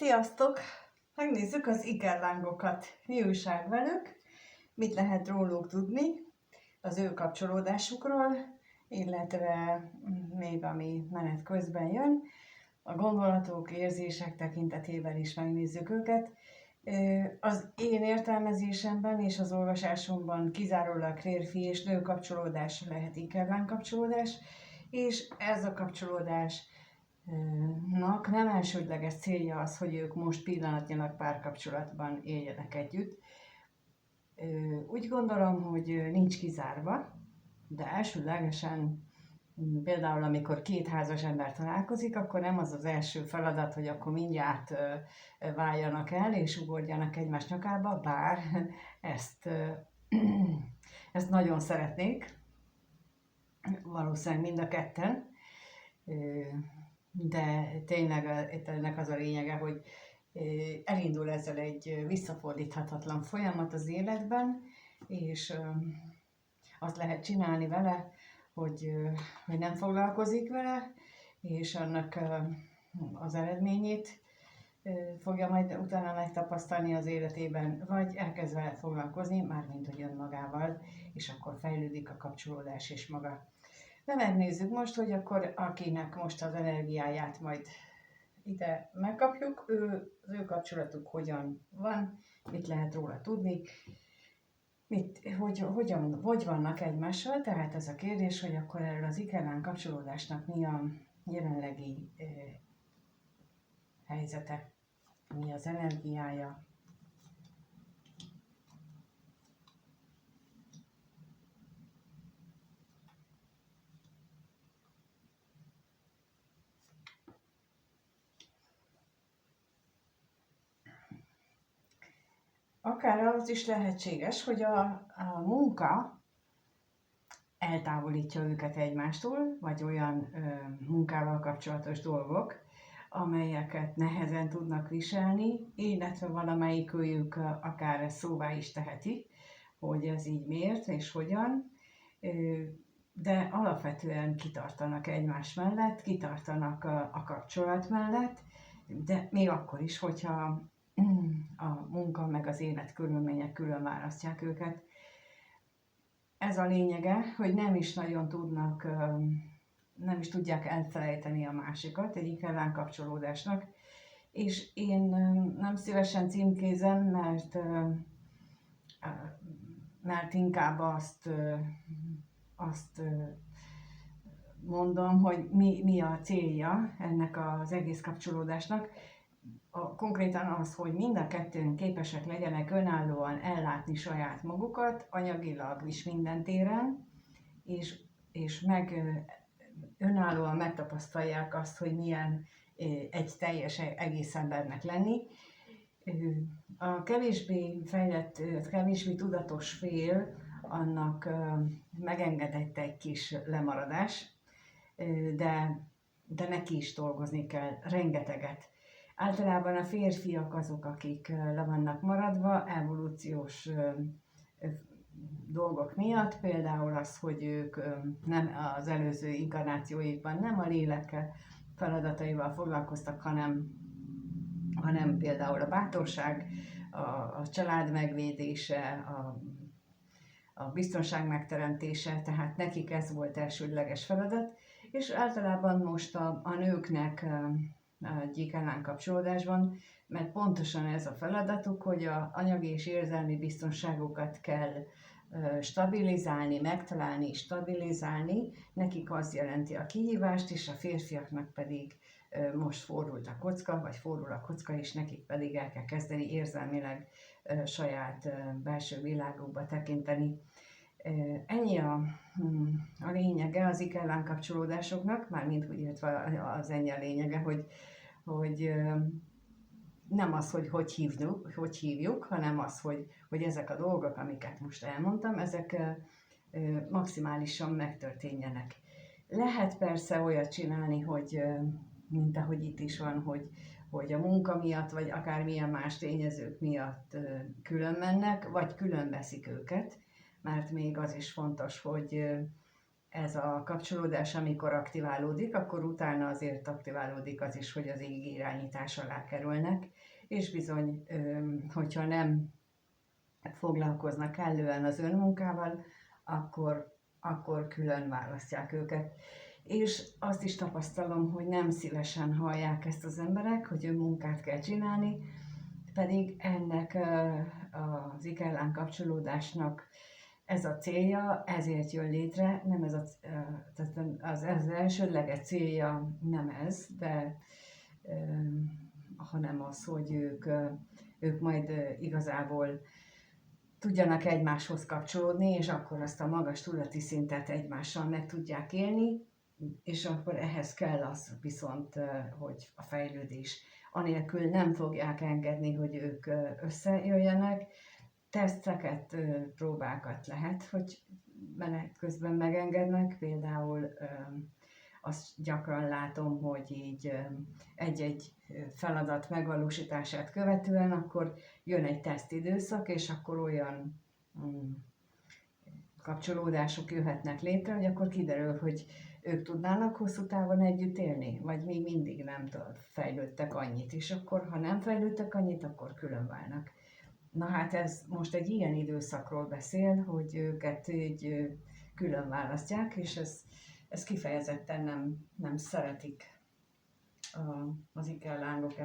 Sziasztok! Megnézzük az ikerlángokat. Mi újság velük, mit lehet róluk tudni, az ő kapcsolódásukról, illetve még ami menet közben jön. A gondolatok, érzések tekintetében is megnézzük őket. Az én értelmezésemben és az olvasásomban kizárólag férfi és nő kapcsolódás lehet ikerláng kapcsolódás, és ez a kapcsolódás nem elsődleges célja az, hogy ők most pillanatnyilag párkapcsolatban éljenek együtt. Úgy gondolom, hogy nincs kizárva, de elsődlegesen például amikor két házas ember találkozik, akkor nem az az első feladat, hogy akkor mindjárt váljanak el és ugorjanak egymás nyakába, bár ezt nagyon szeretnék, valószínűleg mind a ketten. De tényleg ennek az a lényege, hogy elindul ezzel egy visszafordíthatatlan folyamat az életben, és azt lehet csinálni vele, hogy nem foglalkozik vele, és annak az eredményét fogja majd utána megtapasztalni az életében, vagy elkezd vele foglalkozni, mármint hogy önmagával, és akkor fejlődik a kapcsolódás és maga. De megnézzük most, hogy akkor akinek most az energiáját majd ide megkapjuk, az ő kapcsolatuk hogyan van, mit lehet róla tudni, hogy vannak egymással, tehát ez a kérdés, hogy akkor erről az ikerláng kapcsolódásnak mi a jelenlegi helyzete, mi az energiája. Akár az is lehetséges, hogy a munka eltávolítja őket egymástól, vagy olyan munkával kapcsolatos dolgok, amelyeket nehezen tudnak viselni, illetve valamelyikőjük akár ezt szóvá is teheti, hogy ez így miért és hogyan, de alapvetően kitartanak egymás mellett, kitartanak a kapcsolat mellett, de még akkor is, hogyha a munka meg az élet körülmények külön választják őket. Ez a lényege, hogy nem is nagyon tudnak, nem is tudják elfelejteni a másikat egy ikerláng kapcsolódásnak, és én nem szívesen címkézem, mert inkább azt mondom, hogy mi a célja ennek az egész kapcsolódásnak. Konkrétan az, hogy mind a kettőn képesek legyenek önállóan ellátni saját magukat, anyagilag is minden téren, és önállóan megtapasztalják azt, hogy milyen egy teljes egész embernek lenni. A kevésbé fejlett, kevésbé tudatos fél, annak megengedett egy kis lemaradás, de neki is dolgozni kell rengeteget. Általában a férfiak azok, akik le vannak maradva evolúciós dolgok miatt, például az, hogy ők nem az előző inkarnációikban nem a lélekkel feladataival foglalkoztak, hanem például a bátorság, a család megvédése, a biztonság megteremtése, tehát nekik ez volt elsődleges feladat, és általában most a nőknek egy ikerláng kapcsolódásban, mert pontosan ez a feladatuk, hogy a anyagi és érzelmi biztonságukat kell stabilizálni, megtalálni és stabilizálni, nekik az jelenti a kihívást, és a férfiaknak pedig most fordult a kocka, vagy fordul a kocka, és nekik pedig el kell kezdeni érzelmileg saját belső világukba tekinteni. Ennyi a lényege az ikerláng kapcsolódásoknak, mármint úgy értve az ennyi a lényege, hogy nem az, hogy hívjuk, hanem az, hogy ezek a dolgok, amiket most elmondtam, ezek maximálisan megtörténjenek. Lehet persze olyat csinálni, hogy mint ahogy itt is van, hogy a munka miatt, vagy akármilyen más tényezők miatt külön mennek, vagy külön veszik őket, mert még az is fontos, hogy ez a kapcsolódás, amikor aktiválódik, akkor utána azért aktiválódik az is, hogy az égi irányítás alá kerülnek, és bizony, hogyha nem foglalkoznak kellően az önmunkával, akkor külön választják őket. És azt is tapasztalom, hogy nem szívesen hallják ezt az emberek, hogy önmunkát kell csinálni, pedig ennek az ikellán kapcsolódásnak ez a célja, ezért jön létre, nem ez tehát az elsődleges célja nem ez, de hanem az, hogy ők majd igazából tudjanak egymáshoz kapcsolódni, és akkor azt a magas tudati szintet egymással meg tudják élni, és akkor ehhez kell az viszont, hogy a fejlődés. Anélkül nem fogják engedni, hogy ők összejöjjenek. Teszteket, próbákat lehet, hogy menet közben megengednek, például azt gyakran látom, hogy így egy-egy feladat megvalósítását követően, akkor jön egy tesztidőszak, és akkor olyan kapcsolódások jöhetnek létre, hogy akkor kiderül, hogy ők tudnának hosszú távon együtt élni, vagy még mindig nem fejlődtek annyit, és akkor, ha nem fejlődtek annyit, akkor külön válnak. Na hát ez most egy ilyen időszakról beszél, hogy őket így külön választják, és ez kifejezetten nem szeretik az ikerlángok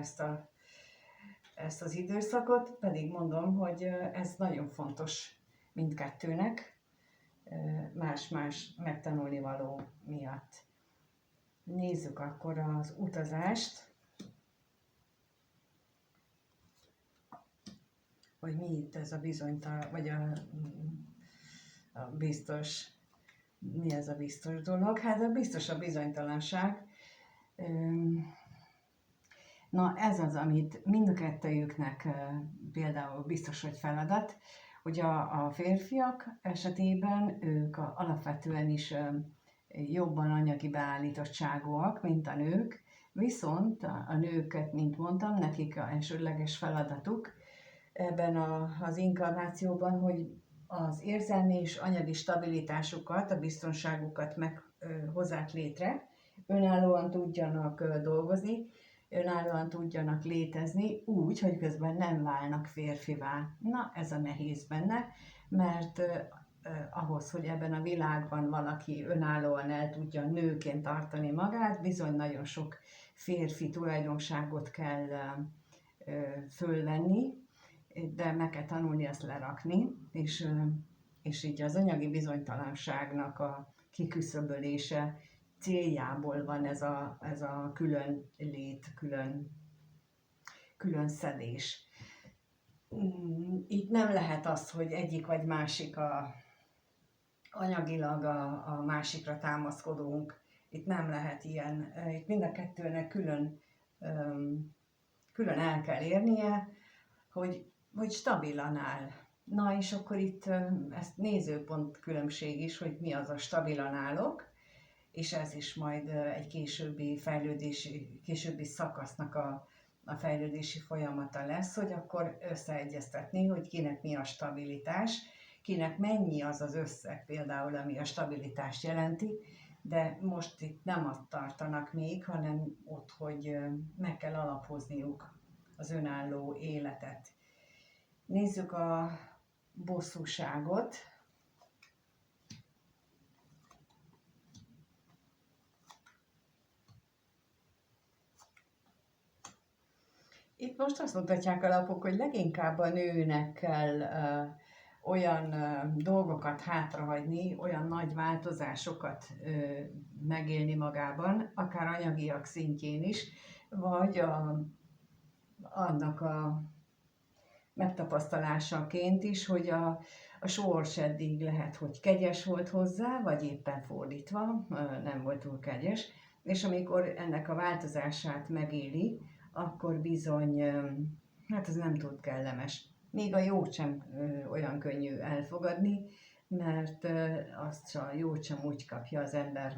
ezt az időszakot, pedig mondom, hogy ez nagyon fontos mindkettőnek, más-más megtanulni való miatt. Nézzük akkor az utazást, hogy mi itt ez a bizonytalan, vagy a biztos, mi ez a biztos dolog? Hát a biztos a bizonytalanság. Na ez az, amit mind a kettőjüknek például biztos, hogy feladat, hogy a férfiak esetében ők alapvetően is jobban anyagi beállítottságúak, mint a nők, viszont a nőket, mint mondtam, nekik a elsődleges feladatuk ebben az inkarnációban, hogy az érzelmi és anyagi stabilitásukat, a biztonságukat hozzák létre, önállóan tudjanak dolgozni, önállóan tudjanak létezni úgy, hogy közben nem válnak férfivá. Na, ez a nehéz benne, mert ahhoz, hogy ebben a világban valaki önállóan el tudja nőként tartani magát, bizony nagyon sok férfi tulajdonságot kell fölvenni, de meg kell tanulni ezt lerakni, és így az anyagi bizonytalanságnak a kiküszöbölése céljából van ez a külön lét, külön szedés. Itt nem lehet az, hogy egyik vagy másik anyagilag a másikra támaszkodunk. Itt nem lehet ilyen. Itt mind a kettőnek külön el kell érnie, hogy stabilan áll. Na és akkor itt ezt nézőpont különbség is, hogy mi az a stabilan állok, és ez is majd egy későbbi szakasznak a fejlődési folyamata lesz, hogy akkor összeegyeztetni, hogy kinek mi a stabilitás, kinek mennyi az az összeg például, ami a stabilitást jelenti, de most itt nem azt tartanak még, hanem ott, hogy meg kell alapozniuk az önálló életet. Nézzük a bosszúságot. Itt most azt mutatják a lapok, hogy leginkább a nőnek kell olyan dolgokat hátrahagyni, olyan nagy változásokat megélni magában, akár anyagiak szintjén is, vagy annak a megtapasztalásaként is, hogy a sors eddig lehet, hogy kegyes volt hozzá, vagy éppen fordítva, nem volt túl kegyes, és amikor ennek a változását megéli, akkor bizony, hát ez nem túl kellemes. Még a jót sem olyan könnyű elfogadni, mert azt a jót sem úgy kapja az ember,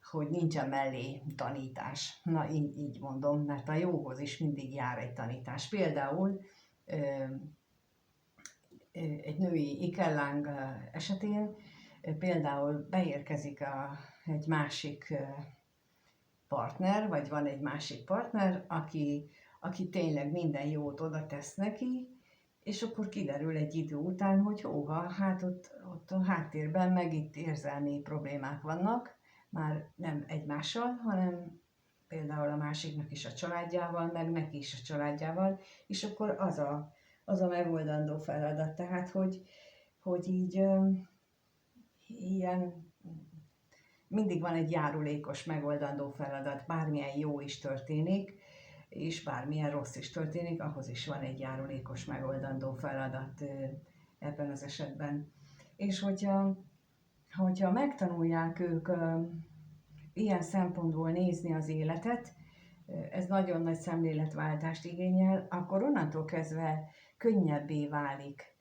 hogy nincsen mellé tanítás. Na, így mondom, mert a jóhoz is mindig jár egy tanítás. Például egy női ikelláng esetén például beérkezik egy másik partner, vagy van egy másik partner, aki tényleg minden jót oda tesz neki, és akkor kiderül egy idő után, hogy hóha, hát ott a háttérben meg itt érzelmi problémák vannak, már nem egymással, hanem például a másiknak is a családjával, meg neki is a családjával, és akkor az a megoldandó feladat. Tehát, hogy így ilyen mindig van egy járulékos megoldandó feladat, bármilyen jó is történik, és bármilyen rossz is történik, ahhoz is van egy járulékos megoldandó feladat ebben az esetben. És hogyha megtanulják ők ilyen szempontból nézni az életet, ez nagyon nagy szemléletváltást igényel, akkor onnantól kezdve könnyebbé válik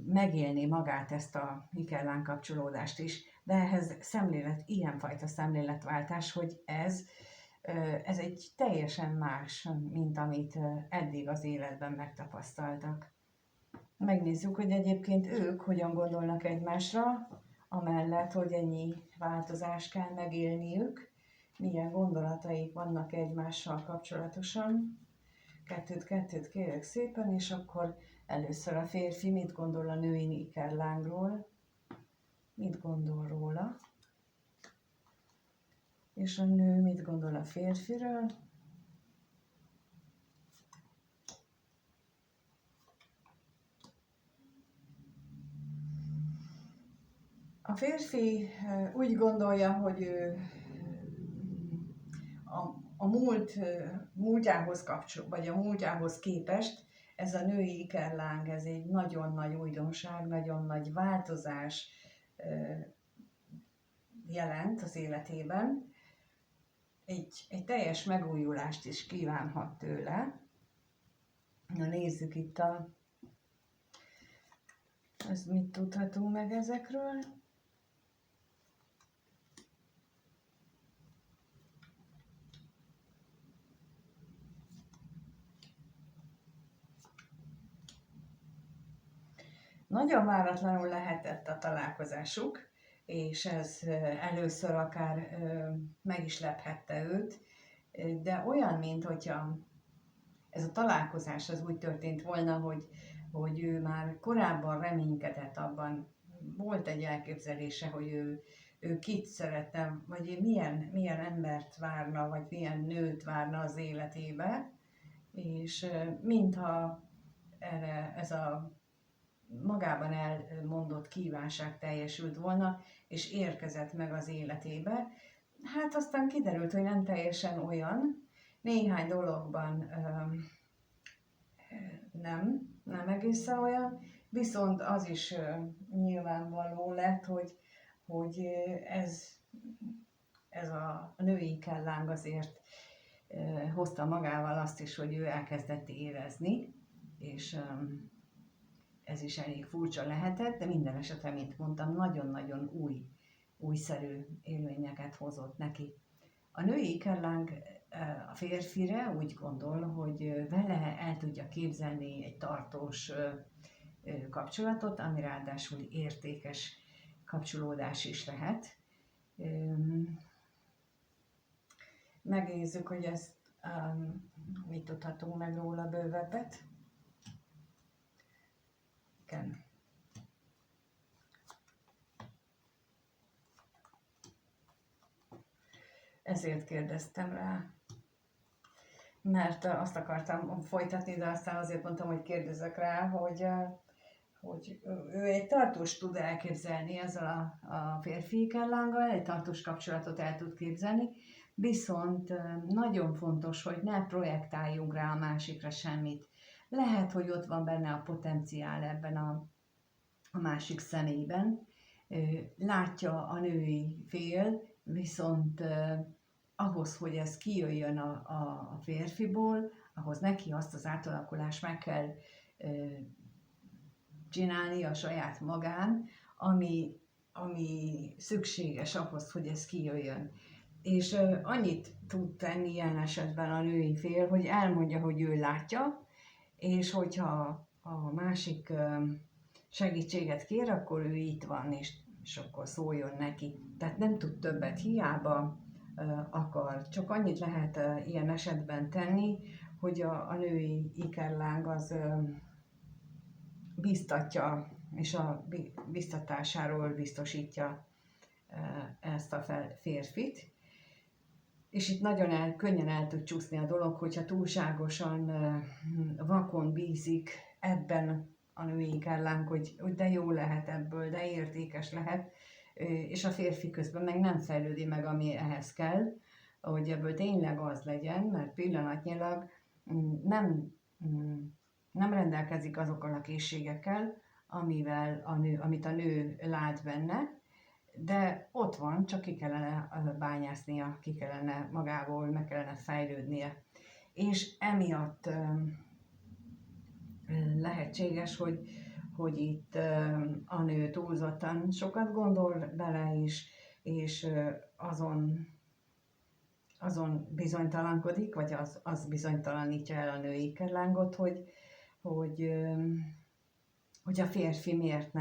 megélni magát ezt a Ikerlán kapcsolódást is, de ehhez ilyenfajta szemléletváltás, hogy ez egy teljesen más, mint amit eddig az életben megtapasztaltak. Megnézzük, hogy egyébként ők hogyan gondolnak egymásra, amellett, hogy ennyi változást kell megélniük, milyen gondolataik vannak egymással kapcsolatosan. Kettőt kérek szépen, és akkor először a férfi mit gondol a női ikerlángról, mit gondol róla, és a nő mit gondol a férfiről. A férfi úgy gondolja, hogy ő a múltjához vagy a múltjához képest ez a női ikerláng, ez egy nagyon nagy újdonság, nagyon nagy változás jelent az életében. Egy teljes megújulást is kívánhat tőle. Na nézzük itt ezt mit tudhatunk meg ezekről. Nagyon váratlanul lehetett a találkozásuk, és ez először akár meg is lephette őt, de olyan, mint hogyha ez a találkozás az úgy történt volna, hogy ő már korábban reménykedett abban, volt egy elképzelése, hogy ő kit szeretne, vagy milyen embert várna, vagy milyen nőt várna az életébe, és mintha ez a magában elmondott kívánság teljesült volna, és érkezett meg az életébe. Hát aztán kiderült, hogy nem teljesen olyan, néhány dologban nem egészen olyan, viszont az is nyilvánvaló lett, hogy ez a női ikerláng azért hozta magával azt is, hogy ő elkezdett érezni, és ez is elég furcsa lehetett, de minden esetre, mint mondtam, nagyon-nagyon újszerű élményeket hozott neki. A női ikerláng a férfire úgy gondol, hogy vele el tudja képzelni egy tartós kapcsolatot, ami ráadásul értékes kapcsolódás is lehet. Megnézzük, hogy ezt mit tudhatunk meg róla bővebbet. Igen. Ezért kérdeztem rá, mert azt akartam folytatni, de aztán azért mondtam, hogy kérdezek rá, hogy ő egy tartós tud elképzelni ezzel a férfi ikerlánggal, egy tartós kapcsolatot el tud képzelni, viszont nagyon fontos, hogy ne projektáljunk rá a másikra semmit. Lehet, hogy ott van benne a potenciál ebben a másik személyben, látja a női fél, viszont ahhoz, hogy ez kijöjjön a férfiból, ahhoz neki azt az átalakulást meg kell csinálni a saját magán, ami szükséges ahhoz, hogy ez kijöjjön. És annyit tud tenni ilyen esetben a női fél, hogy elmondja, hogy ő látja, és hogyha a másik segítséget kér, akkor ő itt van, és akkor szóljon neki. Tehát nem tud többet, hiába akar. Csak annyit lehet ilyen esetben tenni, hogy a női ikerláng az biztatja, és a biztatásáról biztosítja ezt a férfit. És itt nagyon könnyen el tud csúszni a dolog, hogyha túlságosan vakon bízik ebben a női ikerláng, hogy de jó lehet ebből, de értékes lehet, és a férfi közben meg nem fejlődi meg, ami ehhez kell, hogy ebből tényleg az legyen, mert pillanatnyilag nem, nem rendelkezik azokkal a készségekkel, amit a nő lát benne, de ott van, csak ki kellene bányásznia, ki kellene magából, meg kellene fejlődnie. És emiatt lehetséges, hogy itt a nő túlzottan sokat gondol bele is, és azon bizonytalankodik, vagy az bizonytalanítja el a női ikerlángot, hogy a férfi miért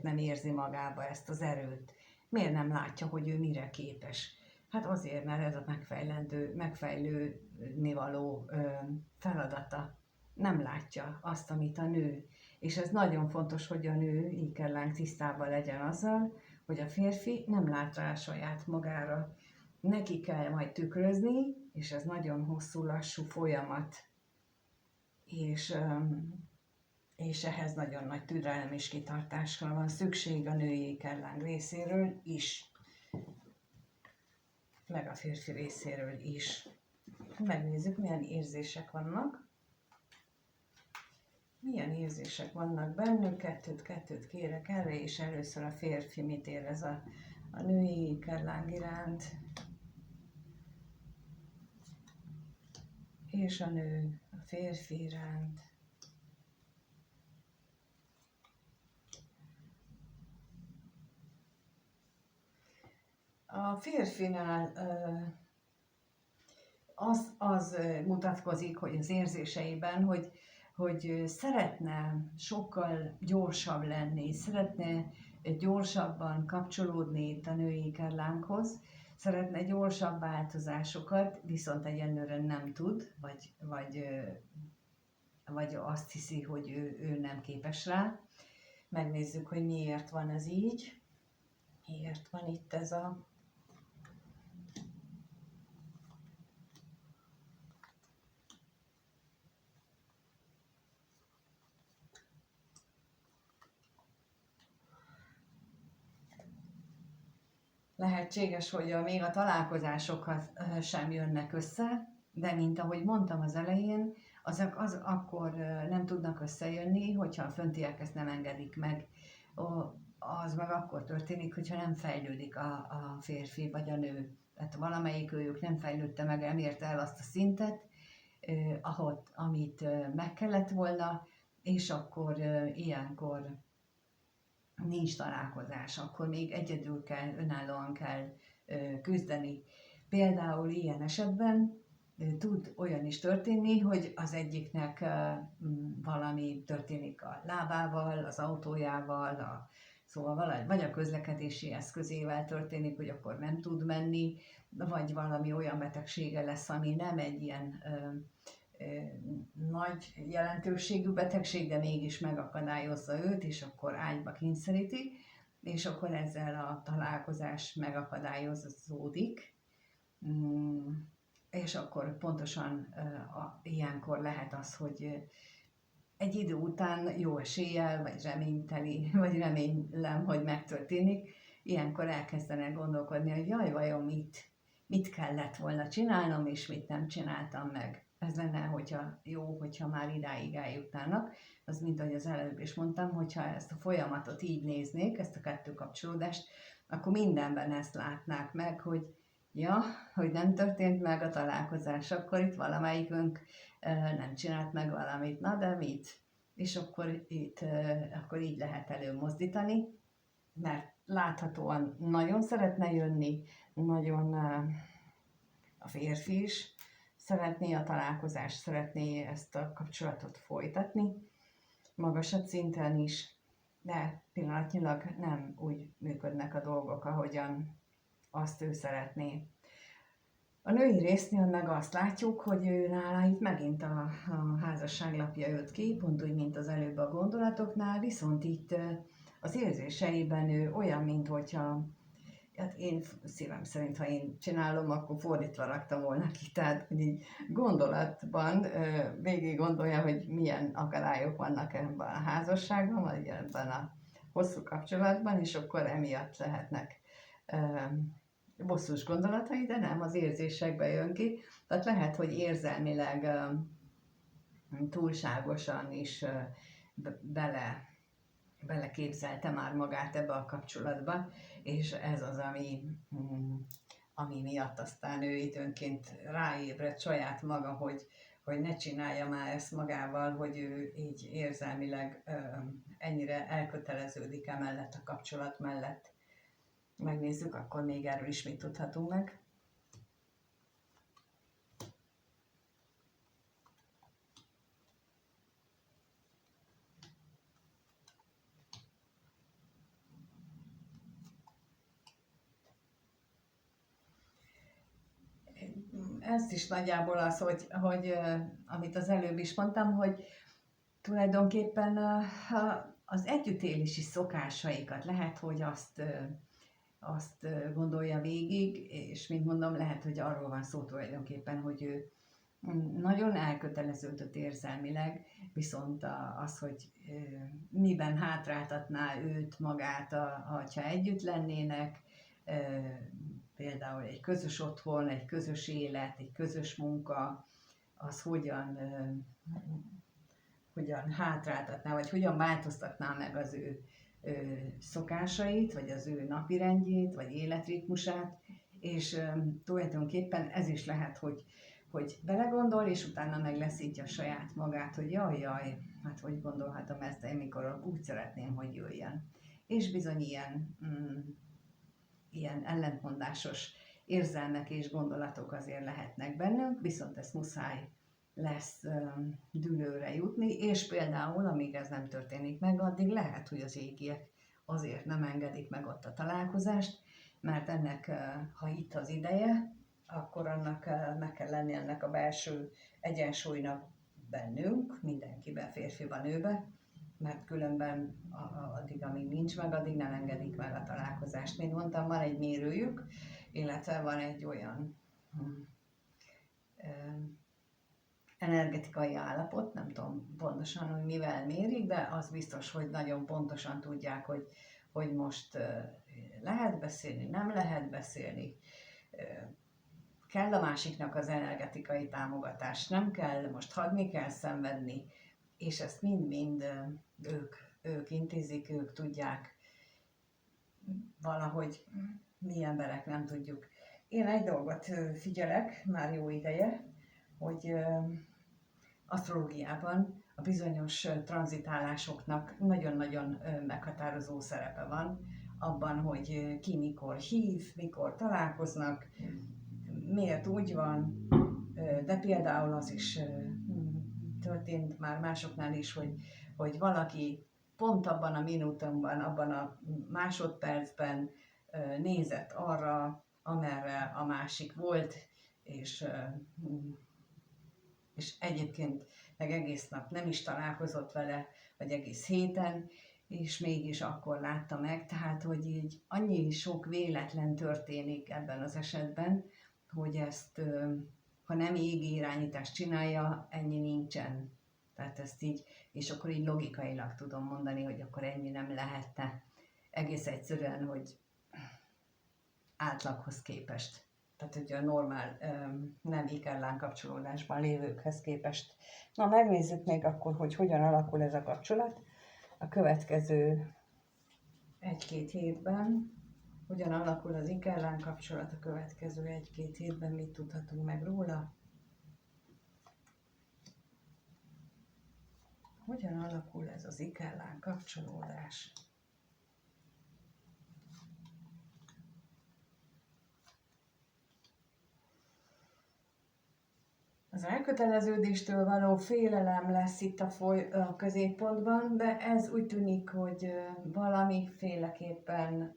nem érzi magába ezt az erőt. Miért nem látja, hogy ő mire képes? Hát azért, mert ez a megfejlődni való feladata. Nem látja azt, amit a nő. És ez nagyon fontos, hogy a nő ikerláng tisztában legyen azzal, hogy a férfi nem lát rá saját magára. Neki kell majd tükrözni, és ez nagyon hosszú, lassú folyamat. És ehhez nagyon nagy türelem és kitartásra van szükség a női ikerláng részéről is, meg a férfi részéről is. Megnézzük, milyen érzések vannak. Milyen érzések vannak bennük, kettőt kérek erre, és először a férfi mit érez a női ikerláng iránt, és a nő a férfi iránt. A férfinál az mutatkozik, hogy az érzéseiben, hogy szeretne sokkal gyorsabb lenni, szeretne gyorsabban kapcsolódni itt a női ikerlánghoz, szeretne gyorsabb változásokat, viszont egyenlőre nem tud, vagy azt hiszi, hogy ő nem képes rá. Megnézzük, hogy miért van ez így, miért van itt ez a lehetséges, hogy még a találkozásokat sem jönnek össze, de mint ahogy mondtam az elején, azok akkor nem tudnak összejönni, hogyha a föntiek ezt nem engedik meg. Az meg akkor történik, hogyha nem fejlődik a férfi vagy a nő. Tehát valamelyik őjük nem fejlődte meg, nem érte el azt a szintet, amit meg kellett volna, és akkor ilyenkor nincs találkozás, akkor még egyedül kell, önállóan kell küzdeni. Például ilyen esetben tud olyan is történni, hogy az egyiknek valami történik a lábával, az autójával, szóval vagy a közlekedési eszközével történik, hogy akkor nem tud menni, vagy valami olyan betegsége lesz, ami nem egy ilyen nagy jelentőségű betegség, de mégis megakadályozza őt, és akkor ágyba kényszeríti, és akkor ezzel a találkozás megakadályozódik, és akkor pontosan ilyenkor lehet az, hogy egy idő után jó eséllyel, vagy remélem, hogy megtörténik, ilyenkor elkezdenek gondolkodni, hogy jaj, vajon mit kellett volna csinálnom, és mit nem csináltam meg. Ez lenne, hogyha már idáig eljutnának. Az, mint ahogy az előbb is mondtam, hogyha ezt a folyamatot így néznék, ezt a kettő kapcsolódást, akkor mindenben ezt látnák meg, hogy hogy nem történt meg a találkozás, akkor itt valamelyikünk nem csinált meg valamit, na de mit? És akkor így lehet előmozdítani, mert láthatóan nagyon szeretne jönni, nagyon a férfi is szeretné a találkozást, szeretné ezt a kapcsolatot folytatni, magasabb szinten is, de pillanatnyilag nem úgy működnek a dolgok, ahogyan azt ő szeretné. A női résznél meg azt látjuk, hogy ő nála itt megint a házasságlapja jött ki, pont úgy, mint az előbb a gondolatoknál, viszont itt az érzéseiben ő olyan, mint hogyha, hát én szívem szerint, ha én csinálom, akkor fordítva raktam volna ki, tehát hogy így gondolatban végig gondolja, hogy milyen akadályok vannak ebben a házasságban, vagy ebben a hosszú kapcsolatban, és akkor emiatt lehetnek bosszus gondolatai, de nem, az érzésekbe jön ki. Tehát lehet, hogy érzelmileg túlságosan is beleképzelte már magát ebbe a kapcsolatba, és ez az, ami miatt aztán ő időnként ráébredt saját maga, hogy ne csinálja már ezt magával, hogy ő így érzelmileg ennyire elköteleződik emellett a kapcsolat mellett. Megnézzük, akkor még erről is mit tudhatunk meg. Ez is nagyjából az, hogy amit az előbb is mondtam, hogy tulajdonképpen az együttélési szokásaikat lehet, hogy azt gondolja végig, és mint mondom, lehet, hogy arról van szó tulajdonképpen, hogy ő nagyon elköteleződött érzelmileg, viszont az, hogy miben hátráltatná őt magát, ha együtt lennének, például egy közös otthon, egy közös élet, egy közös munka, az hogyan hátráltatná, vagy hogyan változtatná meg az ő szokásait, vagy az ő napirendjét, vagy életritmusát, és tulajdonképpen ez is lehet, hogy belegondol, és utána meg leszítja saját magát, hogy jaj, hát hogy gondolhatom ezt, én mikor úgy szeretném, hogy jöjjön. És bizony ilyen ellentmondásos érzelmek és gondolatok azért lehetnek bennünk, viszont ezt muszáj lesz dűlőre jutni, és például, amíg ez nem történik meg, addig lehet, hogy az égiek azért nem engedik meg ott a találkozást, mert ennek, ha itt az ideje, akkor annak meg kell lenni ennek a belső egyensúlynak bennünk, mindenkiben, férfiban, nőben, mert különben addig, amíg nincs meg, addig nem engedik meg a találkozást. Mint mondtam, van egy mérőjük, illetve van egy olyan energetikai állapot, nem tudom pontosan, hogy mivel mérik, de az biztos, hogy nagyon pontosan tudják, hogy most lehet beszélni, nem lehet beszélni, kell a másiknak az energetikai támogatás, nem kell, most hagyni kell szenvedni, és ezt mind-mind ők intézik, ők tudják, valahogy mi emberek nem tudjuk. Én egy dolgot figyelek már jó ideje, hogy asztrológiában a bizonyos tranzitálásoknak nagyon-nagyon meghatározó szerepe van abban, hogy ki mikor hív, mikor találkoznak, miért úgy van, de például az is történt már másoknál is, hogy valaki pont abban a minutumban, abban a másodpercben nézett arra, amerre a másik volt, és egyébként meg egész nap nem is találkozott vele, vagy egész héten, és mégis akkor látta meg, tehát hogy így annyi sok véletlen történik ebben az esetben, hogy ezt, ha nem égi irányítást csinálja, ennyi nincsen. Tehát ezt így, és akkor így logikailag tudom mondani, hogy akkor ennyi nem lehetne. Egész egyszerűen, hogy átlaghoz képest. Tehát ugye a normál nem ikerlán kapcsolódásban lévőkhez képest. Na, megnézzük még akkor, hogy hogyan alakul ez a kapcsolat a következő 1-2 hétben. Hogyan alakul az ikerlán kapcsolat a következő 1-2 hétben, mit tudhatunk meg róla? Hogyan alakul ez az ikerlán kapcsolódás? Az az elköteleződéstől való félelem lesz itt a középpontban, de ez úgy tűnik, hogy valamiféleképpen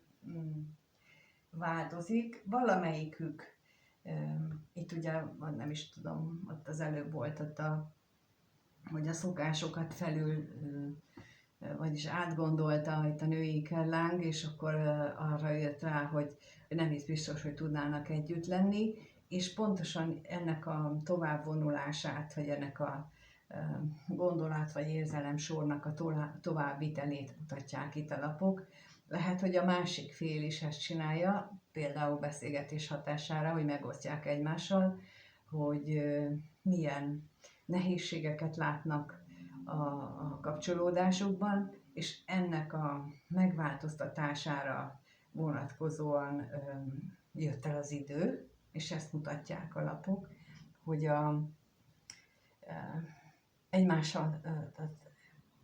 változik. Valamelyikük, itt ugye, nem is tudom, ott az előbb volt ott hogy a szokásokat felül, vagyis átgondolta itt a női kelláng, és akkor arra jött rá, hogy nem is biztos, hogy tudnának együtt lenni, és pontosan ennek a továbbvonulását, vagy ennek a gondolat vagy érzelem sornak a továbbvitelét mutatják itt a lapok. Lehet, hogy a másik fél is ezt csinálja, például beszélgetés hatására, hogy megosztják egymással, hogy milyen nehézségeket látnak a kapcsolódásukban, és ennek a megváltoztatására vonatkozóan jött el az idő, és ezt mutatják a lapok, hogy egymással,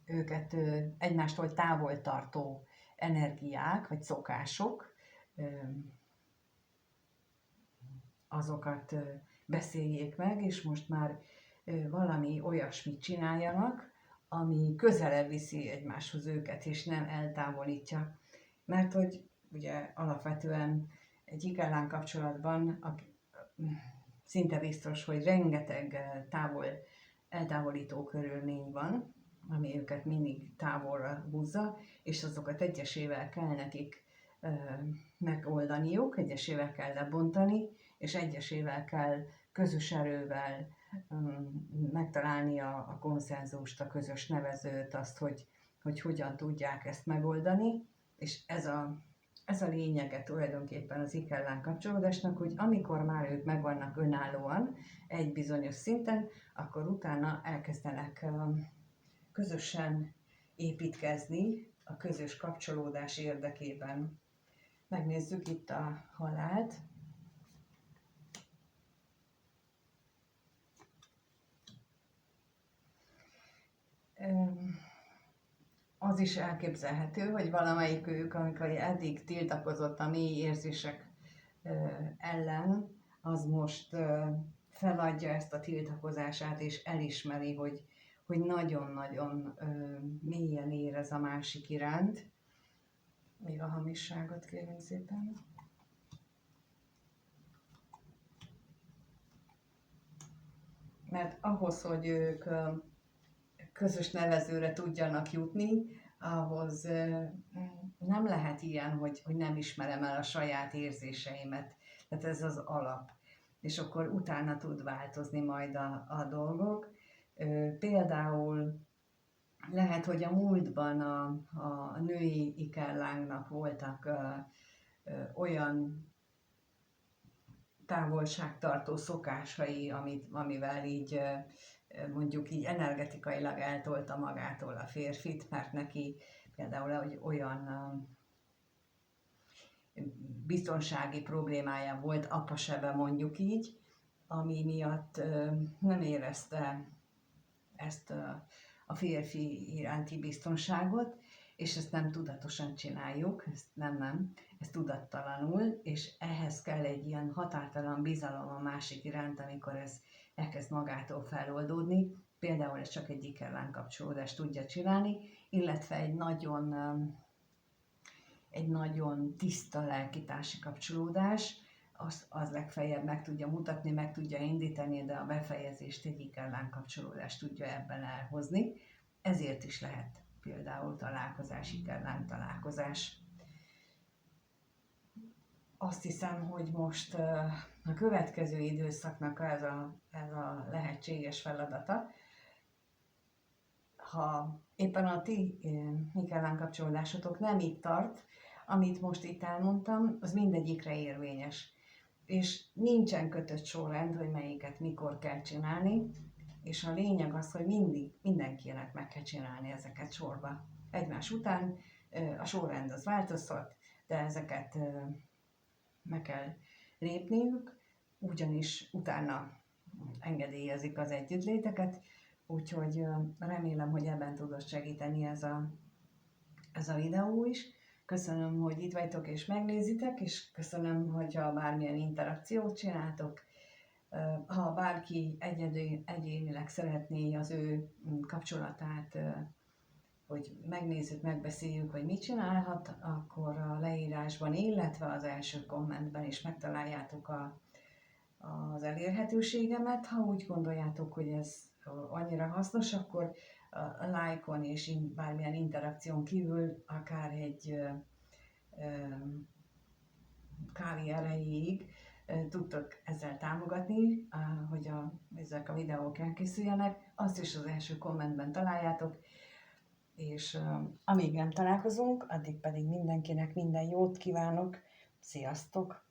őket egymástól távol tartó energiák vagy szokások, azokat beszéljék meg, és most már valami olyasmit csináljanak, ami közelebb viszi egymáshoz őket, és nem eltávolítja. Mert hogy ugye alapvetően egy ikellán kapcsolatban szinte biztos, hogy rengeteg eltávolító körülmény van, ami őket mindig távolra húzza, és azokat egyesével kell nekik megoldaniuk, egyesével kell lebontani, és egyesével kell közös erővel megtalálni a konszenzust, a közös nevezőt, azt, hogy hogyan tudják ezt megoldani, és ez a lényege tulajdonképpen az ikellán kapcsolódásnak, hogy amikor már ők megvannak önállóan egy bizonyos szinten, akkor utána elkezdenek közösen építkezni a közös kapcsolódás érdekében. Megnézzük itt a halált. Az is elképzelhető, hogy valamelyik ők, amikor eddig tiltakozott a mély érzések ellen, az most feladja ezt a tiltakozását, és elismeri, hogy nagyon-nagyon mélyen érez a másik iránt. Még a hamisságot kérem szépen. Mert ahhoz, hogy ők közös nevezőre tudjanak jutni, ahhoz nem lehet ilyen, hogy nem ismerem el a saját érzéseimet. Tehát ez az alap. És akkor utána tud változni majd a dolgok. Például lehet, hogy a múltban a női ikellángnak voltak olyan távolságtartó szokásai, amivel így mondjuk így energetikailag eltolta magától a férfit, mert neki például olyan biztonsági problémája volt, apasebe mondjuk így, ami miatt nem érezte ezt a férfi iránti biztonságot, és ezt nem tudatosan csináljuk, ezt tudattalanul, és ehhez kell egy ilyen határtalan bizalom a másik iránt, amikor ez elkezd magától feloldódni. Például ez csak egy ikellán kapcsolódást tudja csinálni, illetve egy nagyon tiszta lelkitársi kapcsolódás, az legfeljebb meg tudja mutatni, meg tudja indítani, de a befejezést egy ikellán kapcsolódás tudja ebben elhozni. Ezért is lehet például találkozás, ikellán találkozás. Azt hiszem, hogy most a következő időszaknak ez a lehetséges feladata. Ha éppen a ti ikellán kapcsolódásotok nem itt tart, amit most itt elmondtam, az mindegyikre érvényes. És nincsen kötött sorrend, hogy melyiket mikor kell csinálni, és a lényeg az, hogy mindenkinek meg kell csinálni ezeket sorba. Egymás után a sorrend az változhat, de ezeket meg kell lépniük, ugyanis utána engedélyezik az együttléteket, úgyhogy remélem, hogy ebben tudod segíteni ez a videó is. Köszönöm, hogy itt vagytok és megnézitek, és köszönöm, hogyha bármilyen interakciót csináltok. Ha bárki egyénileg szeretné az ő kapcsolatát, hogy megnézzük, megbeszéljük, hogy mit csinálhat, akkor a leírásban, illetve az első kommentben is megtaláljátok az elérhetőségemet. Ha úgy gondoljátok, hogy ez annyira hasznos, akkor a lájkon és bármilyen interakción kívül akár egy kávé erejéig tudtok ezzel támogatni, hogy ezek a videók elkészüljenek. Azt is az első kommentben találjátok, és amíg nem találkozunk, addig pedig mindenkinek minden jót kívánok. Sziasztok!